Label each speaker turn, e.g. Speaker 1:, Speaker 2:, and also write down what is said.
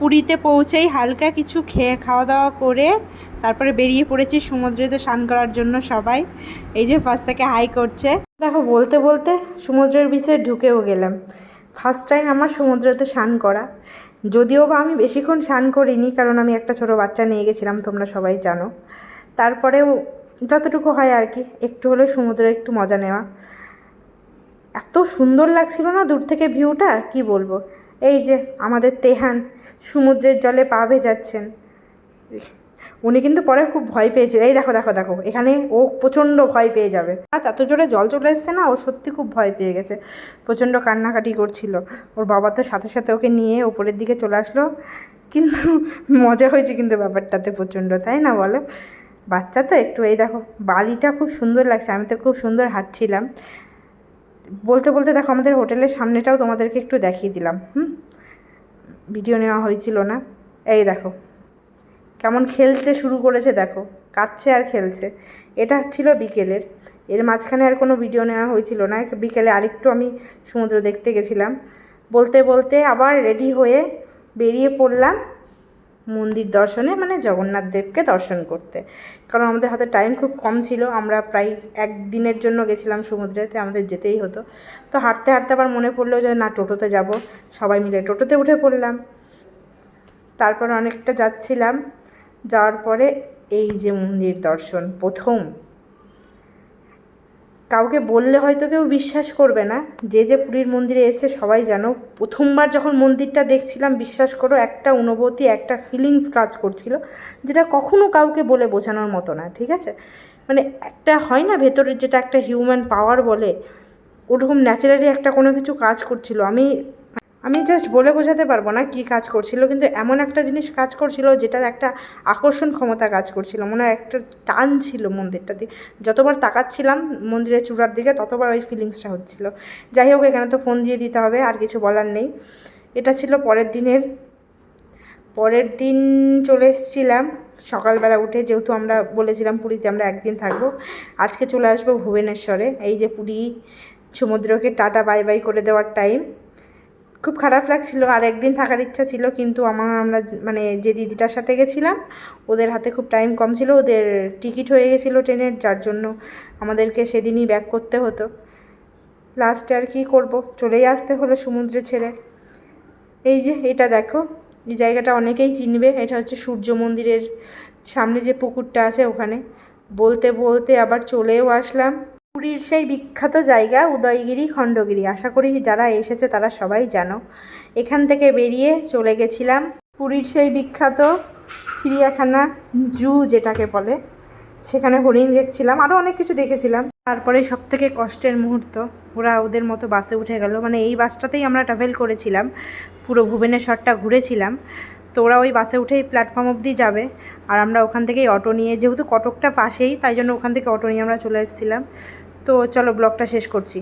Speaker 1: পুরীতে পৌঁছেই হালকা কিছু খাওয়া দাওয়া করে তারপরে বেরিয়ে পড়েছি সমুদ্রেতে স্নান করার জন্য সবাই। এই যে পাশ থেকে হাই করছে। দেখো বলতে বলতে সমুদ্রের ভিতরে ঢুকেও গেলাম। ফার্স্ট টাইম আমার সমুদ্রেতে স্নান করা, যদিও বা আমি বেশিক্ষণ স্নান করিনি, কারণ আমি একটা ছোটো বাচ্চা নিয়ে গেছিলাম, তোমরা সবাই জানো। তারপরেও যতটুকু হয় আর কি, একটু হলেও সমুদ্রের একটু মজা নেওয়া। এত সুন্দর লাগছিল না দূর থেকে ভিউটা, কি বলবো। এই যে আমাদের তেহান সমুদ্রের জলে পা ভেজাচ্ছেন, উনি কিন্তু পরে খুব ভয় পেয়েছে। এই দেখো দেখো দেখো, এখানে ও প্রচণ্ড ভয় পেয়ে যাবে। আর এত জোরে জল চলে এসছে না, ও সত্যি খুব ভয় পেয়ে গেছে, প্রচণ্ড কান্নাকাটি করছিল। ওর বাবা তো সাথে সাথে ওকে নিয়ে ওপরের দিকে চলে আসলো। কিন্তু মজা হয়েছে কিন্তু ব্যাপারটাতে প্রচণ্ড, তাই না বলো? বাচ্চা তো একটু। এই দেখো বালিটা খুব সুন্দর লাগছে, আমি তো খুব সুন্দর হাঁটছিলাম। বলতে বলতে দেখো আমাদের হোটেলের সামনেটাও তোমাদেরকে একটু দেখিয়ে দিলাম। ভিডিও নেওয়া হয়েছিল না। এই দেখো কেমন খেলতে শুরু করেছে, দেখো কাঁদছে আর খেলছে। এটা ছিল বিকেলের, এর মাঝখানে আর কোনো ভিডিও নেওয়া হয়েছিল না। বিকেলে আরেকটু আমি সমুদ্র দেখতে গেছিলাম। বলতে বলতে আবার রেডি হয়ে বেরিয়ে পড়লাম মন্দির দর্শনে, মানে জগন্নাথ দেবকে দর্শন করতে। কারণ আমাদের হাতে টাইম খুব কম ছিল, আমরা প্রায় একদিনের জন্য গেছিলাম সমুদ্রেতে, আমাদের যেতেই হতো। তো হাঁটতে হাঁটতে আবার মনে পড়লো যে না, টোটোতে যাব, সবাই মিলে টোটোতে উঠে পড়লাম। তারপর অনেকটা যাচ্ছিলাম, যাওয়ার পরে এই যে মন্দির দর্শন প্রথম। কাউকে বললে হয়তো কেউ বিশ্বাস করবে না, যে যে পুরীর মন্দিরে এসছে সবাই জানো। প্রথমবার যখন মন্দিরটা দেখছিলাম, বিশ্বাস করো একটা অনুভূতি, একটা ফিলিংস কাজ করছিল, যেটা কখনো কাউকে বলে বোঝানোর মতো না, ঠিক আছে? মানে একটা হয় না ভেতরের, যেটা একটা হিউম্যান পাওয়ার বলে, ওরকম ন্যাচারালি একটা কোনো কিছু কাজ করছিল। আমি জাস্ট বলে বোঝাতে পারবো না কী কাজ করছিল, কিন্তু এমন একটা জিনিস কাজ করছিল যেটা একটা আকর্ষণ ক্ষমতা কাজ করছিল, মনে হয় একটা টান ছিল মন্দিরটাতে। যতবার তাকাচ্ছিলাম মন্দিরের চূড়ার দিকে, ততবার ওই ফিলিংসটা হচ্ছিল। যাই হোক, এখানে তো ফোন দিয়ে দিতে হবে, আর কিছু বলার নেই। এটা ছিল পরের দিন চলে এসেছিলাম সকালবেলা উঠে, যেহেতু আমরা বলেছিলাম পুরীতে আমরা একদিন থাকবো। আজকে চলে আসবো ভুবনেশ্বরে। এই যে পুরী সমুদ্রকে টাটা বাই বাই করে দেওয়ার টাইম। খুব খারাপ লাগছিল, আর একদিন থাকার ইচ্ছা ছিল, কিন্তু আমরা মানে যে দিদিটার সাথে গেছিলাম, ওদের হাতে খুব টাইম কম ছিল, ওদের টিকিট হয়ে গেছিলো ট্রেনের, যার জন্য আমাদেরকে সেদিনই ব্যাক করতে হতো। লাস্টে আর কি করব, চলেই আসতে হলো সমুদ্রে ছেড়ে। এই যে এটা দেখো, এই জায়গাটা অনেকেই চিনবে, এটা হচ্ছে সূর্য মন্দিরের সামনে যে পুকুরটা আছে ওখানে। বলতে বলতে আবার চলেও আসলাম পুরীর সেই বিখ্যাত জায়গা উদয়গিরি খণ্ডগিরি। আশা করি যারা এসেছে তারা সবাই জানো। এখান থেকে বেরিয়ে চলে গেছিলাম পুরীর সেই বিখ্যাত চিড়িয়াখানা, জু যেটাকে বলে, সেখানে হরিণ দেখছিলাম, আরও অনেক কিছু দেখেছিলাম। তারপরে সবথেকে কষ্টের মুহূর্ত, ওরা ওদের মতো বাসে উঠে গেল। মানে এই বাসটাতেই আমরা ট্রাভেল করেছিলাম, পুরো ভুবনেশ্বরটা ঘুরেছিলাম। তো ওরা ওই বাসে উঠেই প্ল্যাটফর্ম অবধি যাবে, আর আমরা ওখান থেকেই অটো নিয়ে, যেহেতু কটকটা পাশেই, তাই জন্য ওখান থেকে অটো নিয়ে আমরা চলে এসেছিলাম। তো চলো ব্লগটা শেষ করছি।